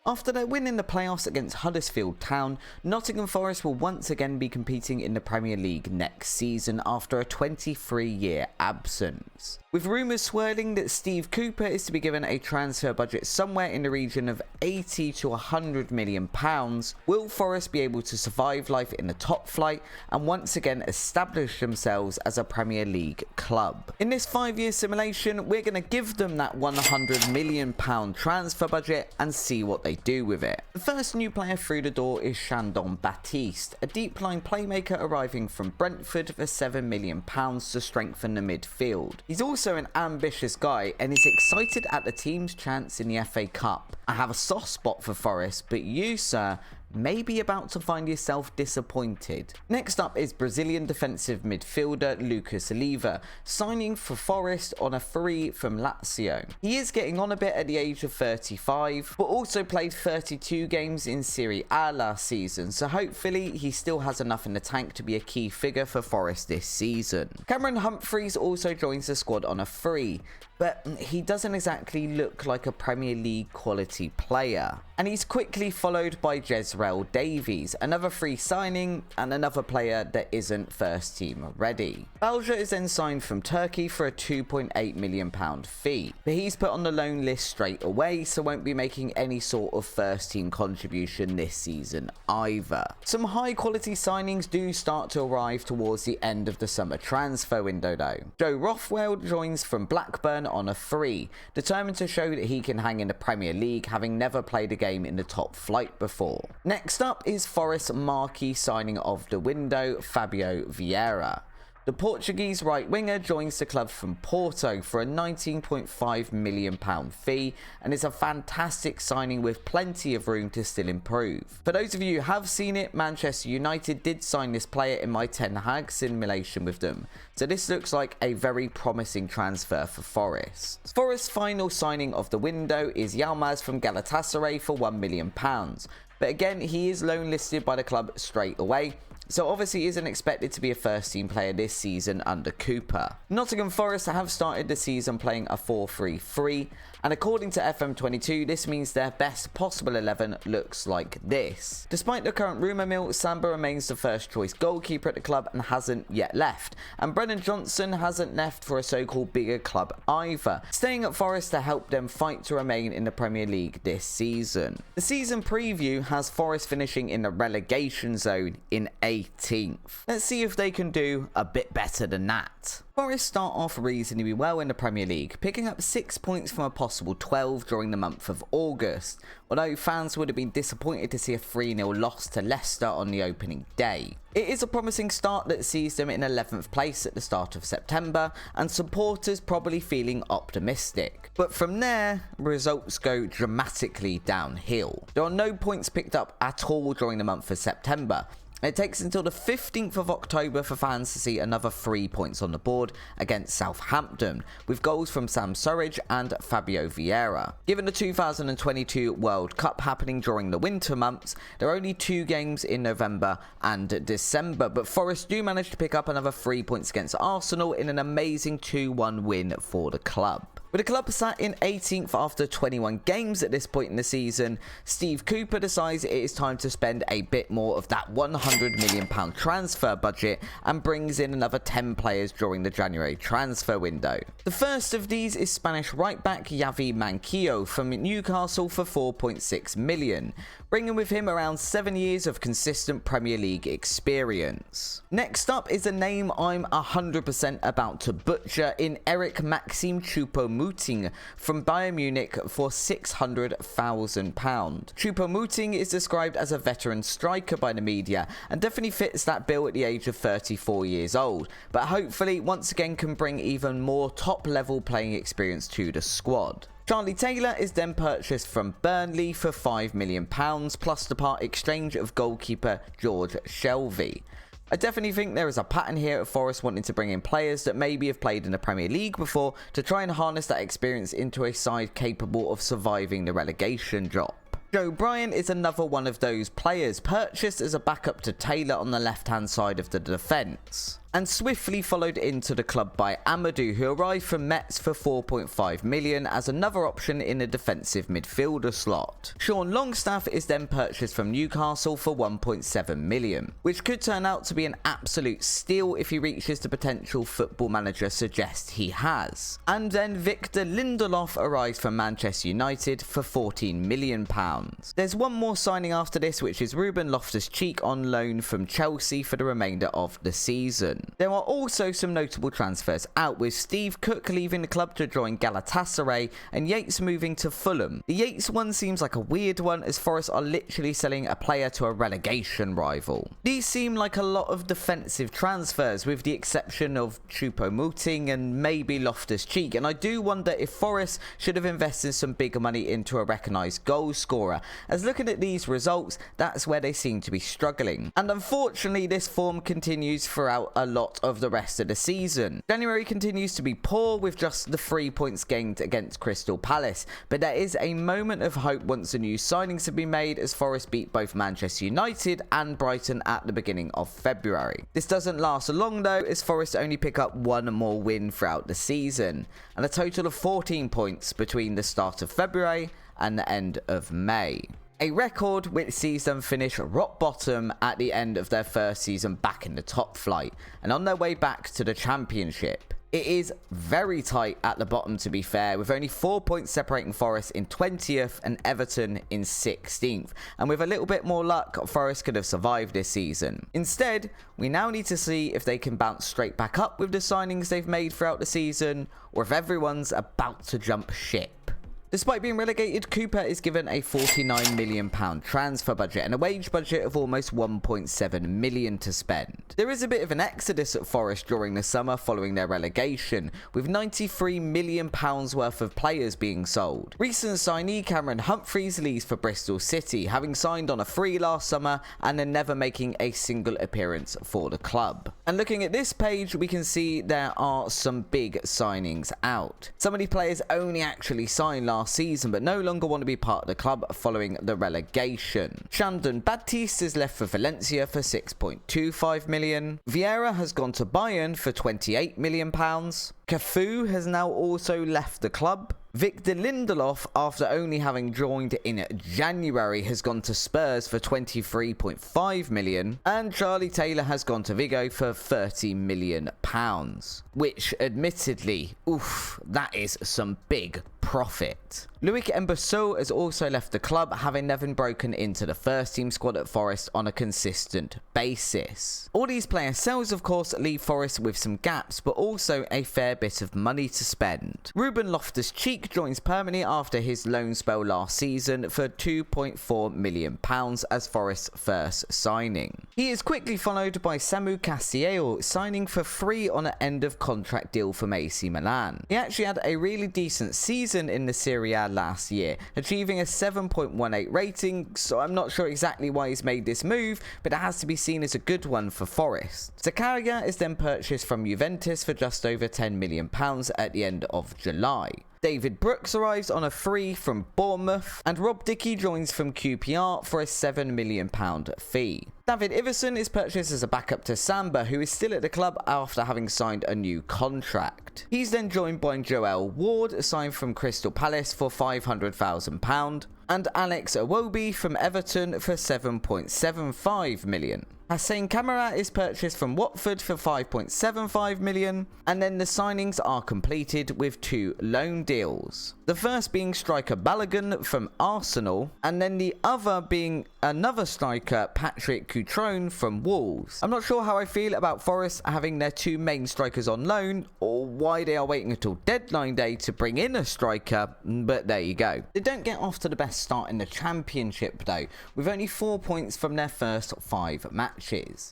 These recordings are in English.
After their win in the playoffs against Huddersfield Town, Nottingham Forest will once again be competing in the Premier League next season after a 23-year absence. With rumours swirling that Steve Cooper is to be given a transfer budget somewhere in the region of £80 to £100 million, will Forest be able to survive life in the top flight and once again establish themselves as a Premier League club? In this 5-year simulation, we're going to give them that £100 million transfer budget and see what they do with it. The first new player through the door is Chandon Baptiste, a deep line playmaker arriving from Brentford for £7 million to strengthen the midfield. He's also an ambitious guy and is excited at the team's chance in the FA Cup. I have a soft spot for Forest, but you, sir, may be about to find yourself disappointed. Next up is Brazilian defensive midfielder Lucas Leiva, signing for Forest on a free from Lazio. He is getting on a bit at the age of 35, but also played 32 games in Serie A last season, so hopefully he still has enough in the tank to be a key figure for Forest this season. Cameron Humphreys also joins the squad on a free, but he doesn't exactly look like a Premier League quality player. And he's quickly followed by Jezreel Davies, another free signing and another player that isn't first team ready. Belja is then signed from Turkey for a £2.8 million fee, but he's put on the loan list straight away, so won't be making any sort of first team contribution this season either. Some high quality signings do start to arrive towards the end of the summer transfer window though. Joe Rothwell joins from Blackburn on a free, determined to show that he can hang in the Premier League, having never played a game in the top flight before. Next up is Forest's marquee signing of the window, Fabio Vieira. The Portuguese right winger joins the club from Porto for a £19.5 million fee and is a fantastic signing with plenty of room to still improve. For those of you who have seen it, Manchester United did sign this player in my Ten Hag simulation with them, so this looks like a very promising transfer for Forest. Forest's final signing of the window is Yilmaz from Galatasaray for £1 million, but again he is loan listed by the club straight away, so obviously isn't expected to be a first team player this season under Cooper. Nottingham Forest have started the season playing a 4-3-3, and according to FM22 this means their best possible 11 looks like this. Despite the current rumour mill, Samba remains the first choice goalkeeper at the club and hasn't yet left, and Brennan Johnson hasn't left for a so-called bigger club either, staying at Forest to help them fight to remain in the Premier League this season. The season preview has Forest finishing in the relegation zone in 18th. Let's see if they can do a bit better than that. Forest start off reasonably well in the Premier League, picking up 6 points from a possible 12 during the month of August, although fans would have been disappointed to see a 3-0 loss to Leicester on the opening day. It is a promising start that sees them in 11th place at the start of September, and supporters probably feeling optimistic. But from there, results go dramatically downhill. There are no points picked up at all during the month of September. It takes until the 15th of October for fans to see another 3 points on the board against Southampton, with goals from Sam Surridge and Fabio Vieira. Given the 2022 World Cup happening during the winter months, there are only 2 games in November and December, but Forest do manage to pick up another 3 points against Arsenal in an amazing 2-1 win for the club. With the club sat in 18th after 21 games at this point in the season, Steve Cooper decides it is time to spend a bit more of that £100 million transfer budget and brings in another 10 players during the January transfer window. The first of these is Spanish right-back Javi Manquillo from Newcastle for £4.6 million, bringing with him around 7 years of consistent Premier League experience. Next up is a name I'm 100% about to butcher in Eric Maxim Choupo-Moting from Bayern Munich for £600,000. Choupo-Moting is described as a veteran striker by the media and definitely fits that bill at the age of 34 years old, but hopefully once again can bring even more top level playing experience to the squad. Charlie Taylor is then purchased from Burnley for £5 million plus the part exchange of goalkeeper George Shelvey. I definitely think there is a pattern here at Forest wanting to bring in players that maybe have played in the Premier League before to try and harness that experience into a side capable of surviving the relegation drop. Joe Bryan is another one of those players purchased as a backup to Taylor on the left hand side of the defence. and swiftly followed into the club by Amadou, who arrived from Metz for 4.5 million as another option in a defensive midfielder slot. Sean Longstaff is then purchased from Newcastle for 1.7 million, which could turn out to be an absolute steal if he reaches the potential Football Manager suggests he has. And then Victor Lindelof arrives from Manchester United for £14 million. There's one more signing after this, which is Ruben Loftus-Cheek on loan from Chelsea for the remainder of the season. There are also some notable transfers out, with Steve Cook leaving the club to join Galatasaray and Yates moving to Fulham. The Yates one seems like a weird one, as Forest are literally selling a player to a relegation rival. These seem like a lot of defensive transfers, with the exception of Choupo-Moting and maybe Loftus-Cheek, and I do wonder if Forest should have invested some bigger money into a recognised goal scorer, as looking at these results, that's where they seem to be struggling. And unfortunately, this form continues throughout a lot of the rest of the season. January continues to be poor, with just the 3 points gained against Crystal Palace, but there is a moment of hope once the new signings have been made, as Forest beat both Manchester United and Brighton at the beginning of February. This doesn't last long though, as Forest only pick up one more win throughout the season, and a total of 14 points between the start of February and the end of May. A record which sees them finish rock bottom at the end of their first season back in the top flight and on their way back to the Championship. It is very tight at the bottom, to be fair, with only 4 points separating Forest in 20th and Everton in 16th. And with a little bit more luck, Forest could have survived this season. Instead, we now need to see if they can bounce straight back up with the signings they've made throughout the season, or if everyone's about to jump ship. Despite being relegated, Cooper is given a £49 million transfer budget and a wage budget of almost £1.7 million to spend. There is a bit of an exodus at Forest during the summer following their relegation, with £93 million worth of players being sold. Recent signee Cameron Humphreys leaves for Bristol City, having signed on a free last summer and then never making a single appearance for the club. And looking at this page, we can see there are some big signings out. Some of these players only actually signed last season but no longer want to be part of the club following the relegation. Shandon Baptiste is left for Valencia for 6.25 million. Vieira has gone to Bayern for £28 million. Cafu has now also left the club. Victor Lindelof, after only having joined in January, has gone to Spurs for £23.5 million, and Charlie Taylor has gone to Vigo for £30 million, which admittedly, that is some big profit. Loic Mbasou has also left the club, having never broken into the first team squad at Forest on a consistent basis. All these player sales, of course, leave Forest with some gaps, but also a fair bit of money to spend. Ruben Loftus-Cheek joins permanently after his loan spell last season for £2.4 million as Forest's first signing. He is quickly followed by Samu Castiel, signing for free on an end of contract deal from AC Milan. He actually had a really decent season in the Serie A last year, achieving a 7.18 rating, so I'm not sure exactly why he's made this move, but it has to be seen as a good one for Forest. Zakaria is then purchased from Juventus for just over £10 million at the end of July. David Brooks arrives on a free from Bournemouth, and Rob Dickey joins from QPR for a £7 million fee. David Iverson is purchased as a backup to Samba, who is still at the club after having signed a new contract. He's then joined by Joel Ward, signed from Crystal Palace for £500,000, and Alex Iwobi from Everton for £7.75 million. Hussein Kamara is purchased from Watford for £5.75 million, and then the signings are completed with two loan deals. The first being striker Balogun from Arsenal, and then the other being another striker, Patrick Cutrone from Wolves. I'm not sure how I feel about Forest having their two main strikers on loan, or why they are waiting until deadline day to bring in a striker, but there you go. They don't get off to the best start in the Championship though, with only 4 points from their first 5 matches.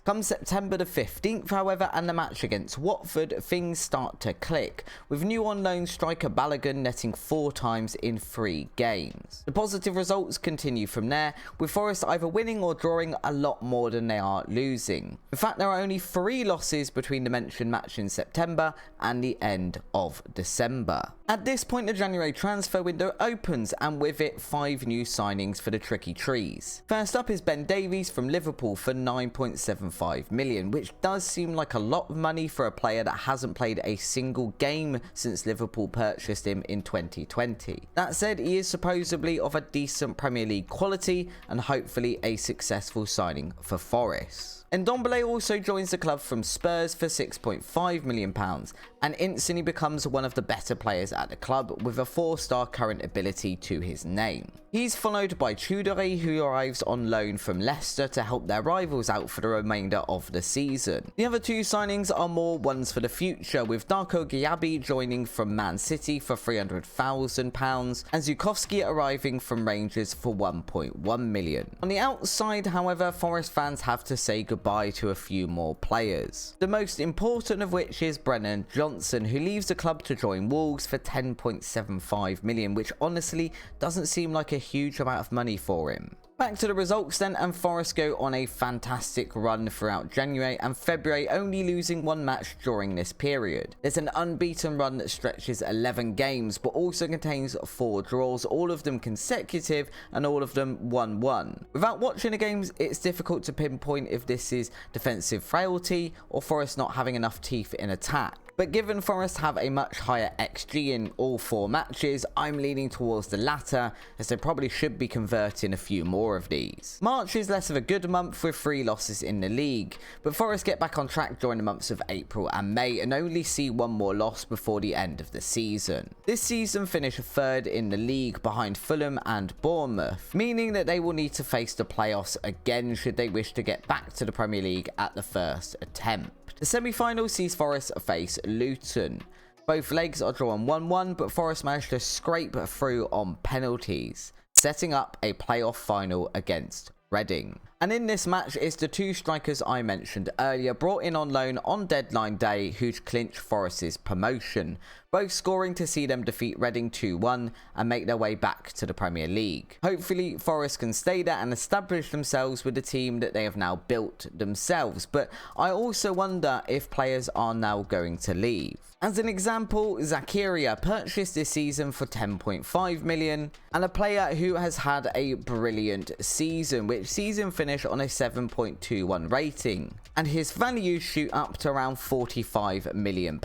Come September the 15th, however, and the match against Watford, things start to click, with new on loan striker Balogun netting 4 times in 3 games. The positive results continue from there, with Forest either winning or drawing a lot more than they are losing. In fact, there are only 3 losses between the mentioned match in September and the end of December. At this point, the January transfer window opens, and with it 5 new signings for the Tricky Trees. First up is Ben Davies from Liverpool for £9.5 9.75 million, which does seem like a lot of money for a player that hasn't played a single game since Liverpool purchased him in 2020. That said, he is supposedly of a decent Premier League quality and hopefully a successful signing for Forest. Ndombele also joins the club from Spurs for £6.5 million and instantly becomes one of the better players at the club with a 4-star current ability to his name. He's followed by Choudhury, who arrives on loan from Leicester to help their rivals out for the remainder of the season. The other two signings are more ones for the future, with Darko Gyabi joining from Man City for £300,000 and Zukowski arriving from Rangers for £1.1 million. On the outside, however, Forest fans have to say goodbye to a few more players. The most important of which is Brennan Johnson, who leaves the club to join Wolves for £10.75 million, which honestly doesn't seem like a huge amount of money for him. Back to the results then, and Forest go on a fantastic run throughout January and February, only losing one match during this period. There's an unbeaten run that stretches 11 games, but also contains 4 draws, all of them consecutive and all of them 1-1. Without watching the games, it's difficult to pinpoint if this is defensive frailty or Forest not having enough teeth in attack. But given Forest have a much higher XG in all 4 matches, I'm leaning towards the latter, as they probably should be converting a few more of these. March is less of a good month with 3 losses in the league, but Forest get back on track during the months of April and May and only see 1 more loss before the end of the season. This season finish 3rd in the league behind Fulham and Bournemouth, meaning that they will need to face the playoffs again should they wish to get back to the Premier League at the first attempt. The semi-final sees Forest face Luton. Both legs are drawn 1-1, but Forest managed to scrape through on penalties, setting up a playoff final against Reading. And in this match, it's the 2 strikers I mentioned earlier brought in on loan on deadline day who'd clinch Forest's promotion, both scoring to see them defeat Reading 2-1 and make their way back to the Premier League. Hopefully Forest can stay there and establish themselves with the team that they have now built themselves, but I also wonder if players are now going to leave. As an example, Zakaria purchased this season for £10.5 million, and a player who has had a brilliant season, which season finished on a 7.21 rating, and his values shoot up to around £45 million.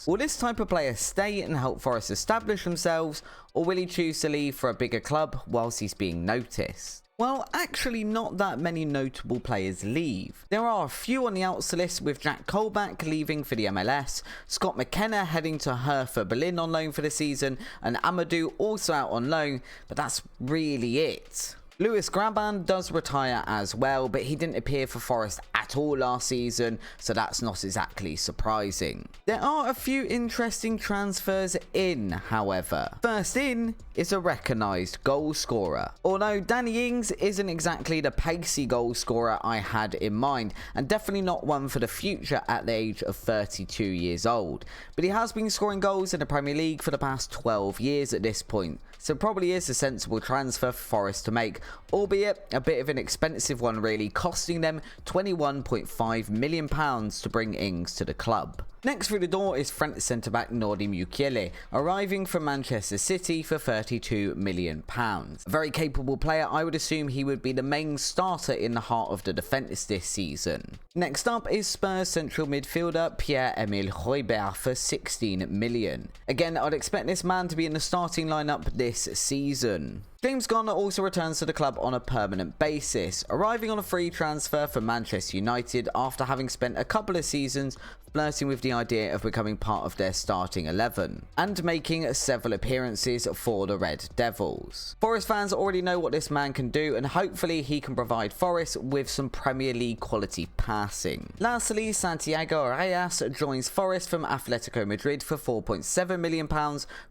Will this type of player stay and help Forest establish themselves, or will he choose to leave for a bigger club whilst he's being noticed? Well, actually not that many notable players leave. There are a few on the outs list, with Jack Colback leaving for the MLS, Scott McKenna heading to Hertha Berlin on loan for the season, and Amadou also out on loan, but that's really it. Lewis Graban does retire as well, but he didn't appear for Forest at all last season, so that's not exactly surprising. There are a few interesting transfers in, however. First in is a recognised goal scorer. Although Danny Ings isn't exactly the pacey goal scorer I had in mind, and definitely not one for the future at the age of 32 years old, but he has been scoring goals in the Premier League for the past 12 years at this point, so probably is a sensible transfer for Forest to make, albeit a bit of an expensive one really, costing them £21.5 million to bring Ings to the club. Next through the door is French centre-back Nordi Mukiele, arriving from Manchester City for £32 million. A very capable player. I would assume he would be the main starter in the heart of the defence this season. Next up is Spurs central midfielder Pierre-Emile Højbjerg for £16 million. Again, I'd expect this man to be in the starting lineup this season. James Garner also returns to the club on a permanent basis, arriving on a free transfer from Manchester United after having spent a couple of seasons flirting with the idea of becoming part of their starting 11 and making several appearances for the Red Devils. Forest fans already know what this man can do, and hopefully he can provide Forest with some Premier League quality passing. Lastly, Santiago Reyes joins Forest from Atletico Madrid for £4.7 million,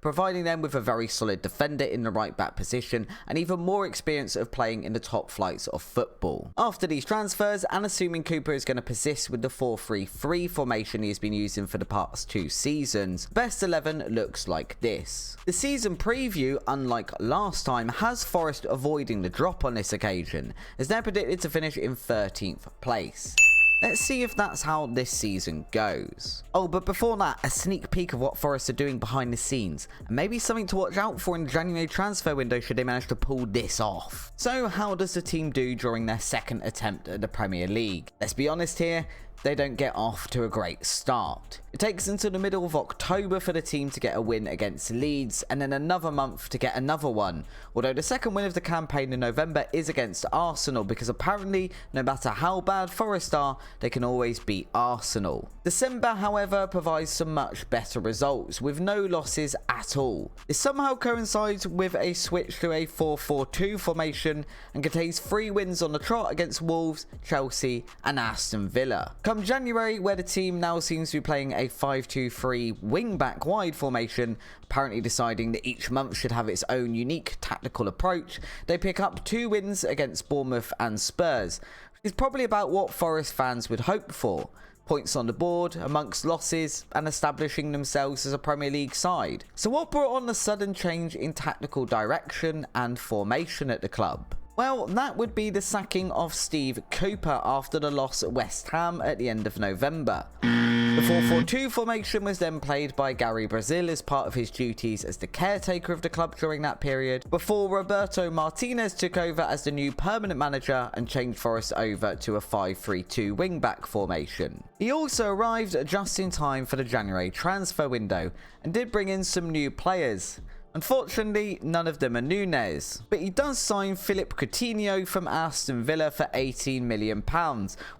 providing them with a very solid defender in the right back position and even more experience of playing in the top flights of football. After these transfers, and assuming Cooper is going to persist with the 4-3-3 formation he has been using for the past 2 seasons, best 11 looks like this. The season preview, unlike last time, has Forest avoiding the drop on this occasion, as they're predicted to finish in 13th place. Let's see if that's how this season goes. Oh, but before that, a sneak peek of what Forest are doing behind the scenes, and maybe something to watch out for in the January transfer window should they manage to pull this off. So how does the team do during their second attempt at the Premier League? Let's be honest here, they don't get off to a great start. It takes until the middle of October for the team to get a win against Leeds, and then another month to get another one, although the second win of the campaign in November is against Arsenal, because apparently no matter how bad Forest are, they can always beat Arsenal. December, however, provides some much better results, with no losses at all. This somehow coincides with a switch to a 4-4-2 formation and contains 3 wins on the trot against Wolves, Chelsea and Aston Villa. Come January, where the team now seems to be playing a 5-2-3 wing-back wide formation, apparently deciding that each month should have its own unique tactical approach, they pick up 2 wins against Bournemouth and Spurs, which is probably about what Forest fans would hope for. Points on the board amongst losses and establishing themselves as a Premier League side. So what brought on the sudden change in tactical direction and formation at the club? Well, that would be the sacking of Steve Cooper after the loss at West Ham at the end of November. The 4-4-2 formation was then played by Gary Brazil as part of his duties as the caretaker of the club during that period, before Roberto Martinez took over as the new permanent manager and changed Forest over to a 5-3-2 wing-back formation. He also arrived just in time for the January transfer window and did bring in some new players. Unfortunately, none of them are Nunes, but he does sign Philippe Coutinho from Aston Villa for £18 million,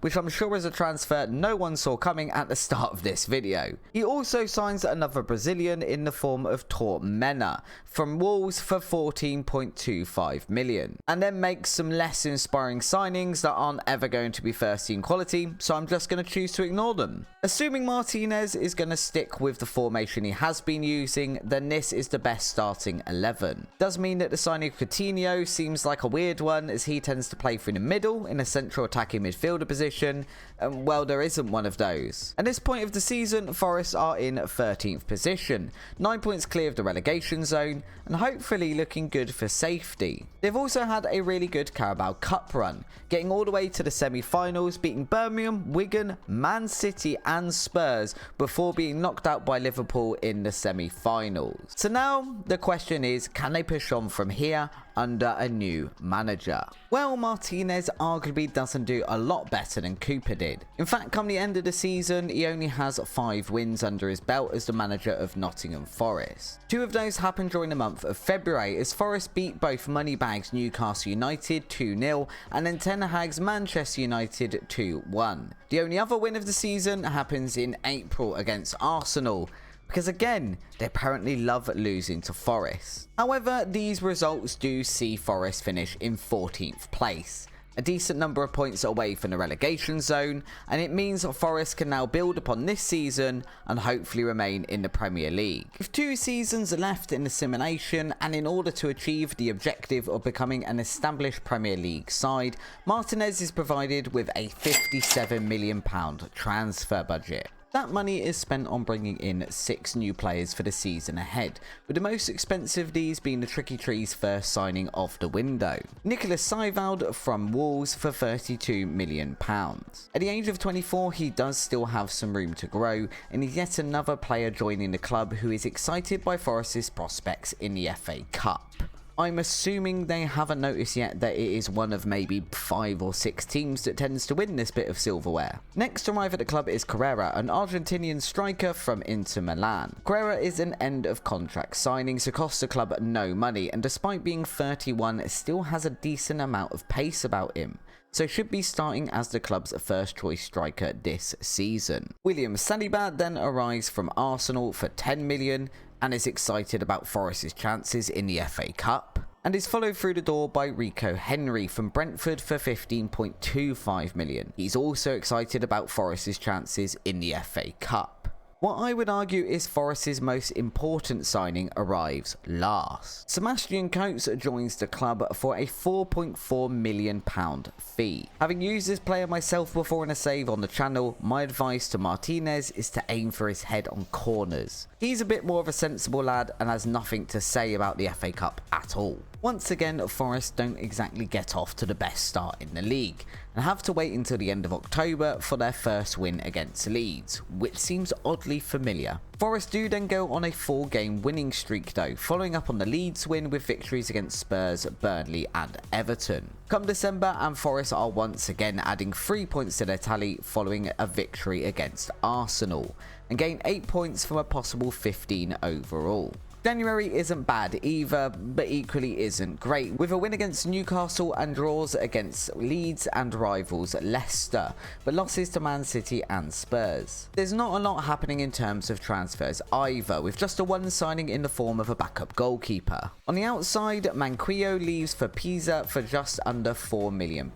which I'm sure is a transfer no one saw coming at the start of this video. He also signs another Brazilian in the form of Tor Mena from Wolves for £14.25 million, and then makes some less inspiring signings that aren't ever going to be first team quality, so I'm just going to choose to ignore them. Assuming Martinez is going to stick with the formation he has been using, then this is the best starting 11. Does mean that the signing of Coutinho seems like a weird one, as he tends to play through the middle in a central attacking midfielder position, and well, there isn't one of those. At this point of the season, Forest are in 13th position, 9 points clear of the relegation zone, and hopefully looking good for safety. They've also had a really good Carabao Cup run, getting all the way to the semi-finals, beating Birmingham, Wigan, Man City and Spurs before being knocked out by Liverpool in the semi-finals. So now the question is, can they push on from here under a new manager? Well, Martinez arguably doesn't do a lot better than Cooper did. In fact, come the end of the season, he only has 5 wins under his belt as the manager of Nottingham Forest. 2 of those happened during the month of February, as Forest beat both Moneybags Newcastle United 2-0 and then Ten Hag's Manchester United 2-1. The only other win of the season happens in April against Arsenal, because again, they apparently love losing to Forest. However, these results do see Forest finish in 14th place, a decent number of points away from the relegation zone, and it means Forest can now build upon this season and hopefully remain in the Premier League. With 2 seasons left in the simulation, and in order to achieve the objective of becoming an established Premier League side, Martinez is provided with a £57 million transfer budget. That money is spent on bringing in 6 new players for the season ahead, with the most expensive of these being the Tricky Trees' first signing of the window, Nicholas Seiwald from Wolves for £32 million. At the age of 24, he does still have some room to grow, and is yet another player joining the club who is excited by Forest's prospects in the FA Cup. I'm assuming they haven't noticed yet that it is one of maybe 5 or 6 teams that tends to win this bit of silverware. Next to arrive at the club is Carrera, an Argentinian striker from Inter Milan. Carrera is an end of contract signing, so costs the club no money, and despite being 31, still has a decent amount of pace about him, so should be starting as the club's first choice striker this season. William Saliba then arrives from Arsenal for £10 million, and is excited about Forest's chances in the FA Cup, and is followed through the door by Rico Henry from Brentford for £15.25 million. He's also excited about Forest's chances in the FA Cup. What I would argue is Forest's most important signing arrives last. Sebastian Coates joins the club for a £4.4 million fee. Having used this player myself before in a save on the channel, my advice to Martinez is to aim for his head on corners. He's a bit more of a sensible lad and has nothing to say about the FA Cup at all. Once again, Forest don't exactly get off to the best start in the league and have to wait until the end of October for their first win against Leeds, which seems oddly familiar. Forest do then go on a 4-game winning streak though, following up on the Leeds win with victories against Spurs, Burnley and Everton. Come December, and Forest are once again adding 3 points to their tally following a victory against Arsenal, and gain 8 points from a possible 15 overall. January isn't bad either, but equally isn't great, with a win against Newcastle and draws against Leeds and rivals Leicester, but losses to Man City and Spurs. There's not a lot happening in terms of transfers either, with just a one signing in the form of a backup goalkeeper. On the outside, Manquillo leaves for Pisa for just under £4 million.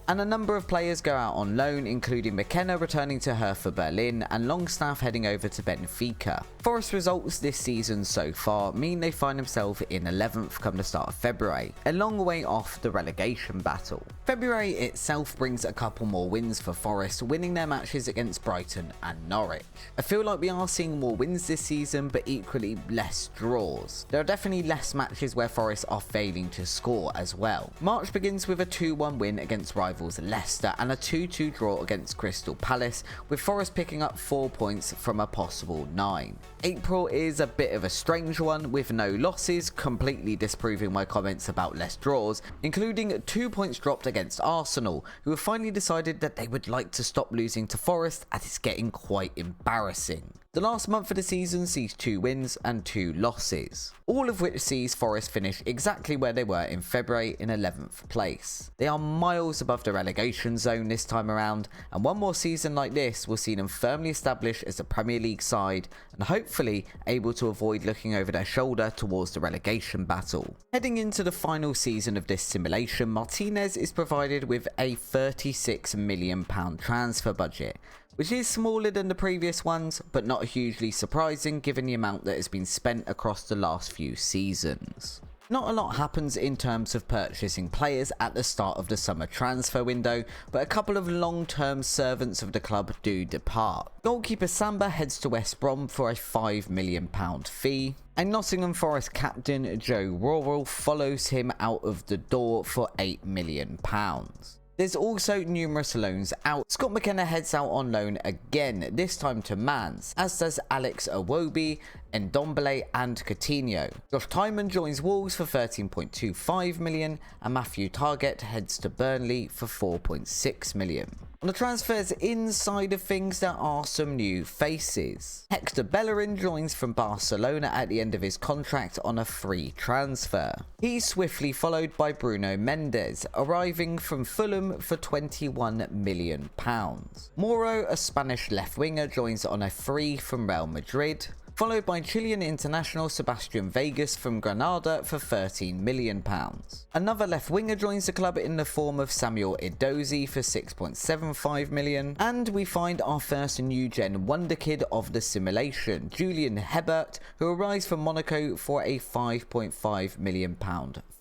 And a number of players go out on loan, including McKenna returning to Hertha Berlin and Longstaff heading over to Benfica. Forest results this season so far mean they find themselves in 11th come the start of February, a long way off the relegation battle. February itself brings a couple more wins for Forest, winning their matches against Brighton and Norwich. I feel like we are seeing more wins this season, but equally less draws. There are definitely less matches where Forest are failing to score as well. March begins with a 2-1 win against rivals Leicester and a 2-2 draw against Crystal Palace, with Forest picking up 4 points from a possible 9. April is a bit of a strange one, with no losses, completely disproving my comments about less draws, including 2 points dropped against Arsenal, who have finally decided that they would like to stop losing to Forest as it's getting quite embarrassing. The last month of the season sees 2 wins and 2 losses, all of which sees Forest finish exactly where they were in February, in 11th place. They are miles above the relegation zone this time around, and one more season like this will see them firmly established as a Premier League side and hopefully able to avoid looking over their shoulder towards the relegation battle. Heading into the final season of this simulation, Martinez is provided with a £36 million transfer budget, which is smaller than the previous ones, but not hugely surprising given the amount that has been spent across the last few seasons. Not a lot happens in terms of purchasing players at the start of the summer transfer window, but a couple of long-term servants of the club do depart. Goalkeeper Samba heads to West Brom for a £5 million fee, and Nottingham Forest captain Joe Worrall follows him out of the door for £8 million. There's also numerous loans out. Scott McKenna heads out on loan again, this time to Mans, as does Alex Iwobi, Ndombele and Coutinho. Josh Tymon joins Wolves for £13.25 million, and Matthew Targett heads to Burnley for £4.6 million. On the transfers inside of things, there are some new faces. Hector Bellerin joins from Barcelona at the end of his contract on a free transfer. He's swiftly followed by Bruno Mendes, arriving from Fulham for £21 million. Moro, a Spanish left winger, joins on a free from Real Madrid, followed by Chilean international Sebastian Vegas from Granada for £13 million. Another left winger joins the club in the form of Samuel Edozie for £6.75 million, and we find our first new gen wonderkid of the simulation, Julian Hebert, who arrives from Monaco for a £5.5 million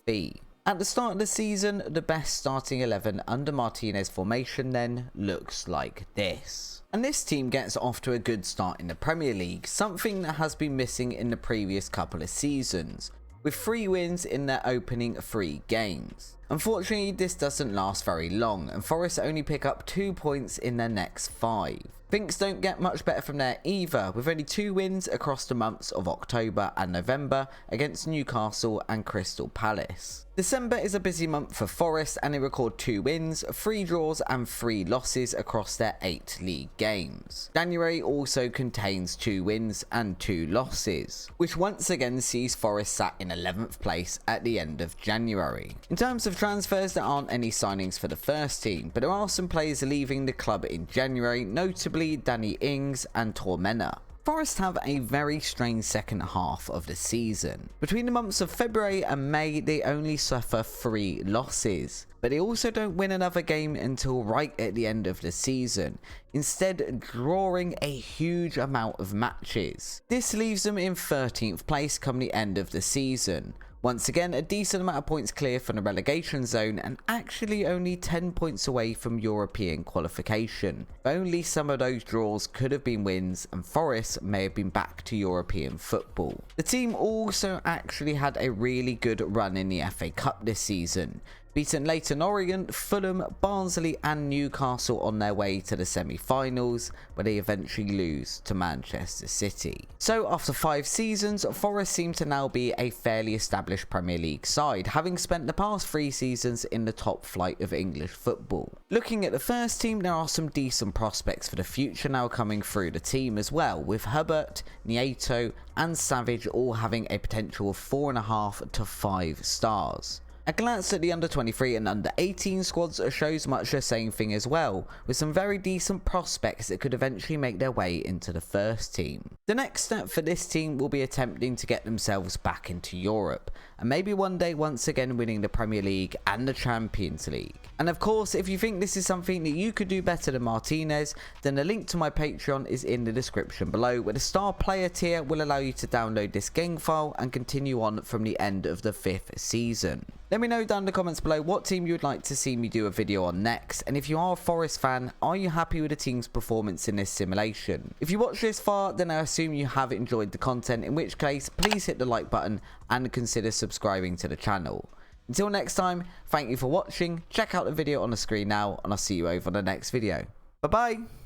fee. At the start of the season, the best starting 11 under Martinez formation then looks like this. And this team gets off to a good start in the Premier League, something that has been missing in the previous couple of seasons, with 3 wins in their opening 3 games. Unfortunately, this doesn't last very long, and Forest only pick up 2 points in their next 5. Things don't get much better from there either, with only 2 wins across the months of October and November against Newcastle and Crystal Palace. December is a busy month for Forest, and they record 2 wins, 3 draws and 3 losses across their 8 league games. January also contains 2 wins and 2 losses, which once again sees Forest sat in 11th place at the end of January. In terms of transfers, there aren't any signings for the first team, but there are some players leaving the club in January, notably Danny Ings and Tormena. Forest have a very strange second half of the season. Between the months of February and May, they only suffer 3 losses, but they also don't win another game until right at the end of the season, instead drawing a huge amount of matches. This leaves them in 13th place come the end of the season, Once again, a decent amount of points clear from the relegation zone and actually only 10 points away from European qualification. If only some of those draws could have been wins and Forest may have been back to European football. The team also actually had a really good run in the FA Cup this season, beating Leyton Orient, Fulham, Barnsley and Newcastle on their way to the semi-finals, where they eventually lose to Manchester City. So after 5 seasons, Forest seem to now be a fairly established Premier League side, having spent the past 3 seasons in the top flight of English football. Looking at the first team, there are some decent prospects for the future now coming through the team as well, with Hubbard, Nieto and Savage all having a potential of 4.5 to 5 stars. A glance at the under 23 and under 18 squads shows much the same thing as well, with some very decent prospects that could eventually make their way into the first team. The next step for this team will be attempting to get themselves back into Europe, and maybe one day once again winning the Premier League and the Champions League. And of course, if you think this is something that you could do better than Martinez, then the link to my Patreon is in the description below, where the star player tier will allow you to download this game file and continue on from the end of the 5th season. Let me know down in the comments below what team you would like to see me do a video on next, and if you are a Forest fan, are you happy with the team's performance in this simulation? If you watched this far, then I assume you have enjoyed the content, in which case please hit the like button and consider subscribing to the channel. Until next time, thank you for watching, check out the video on the screen now, and I'll see you over on the next video. Bye bye!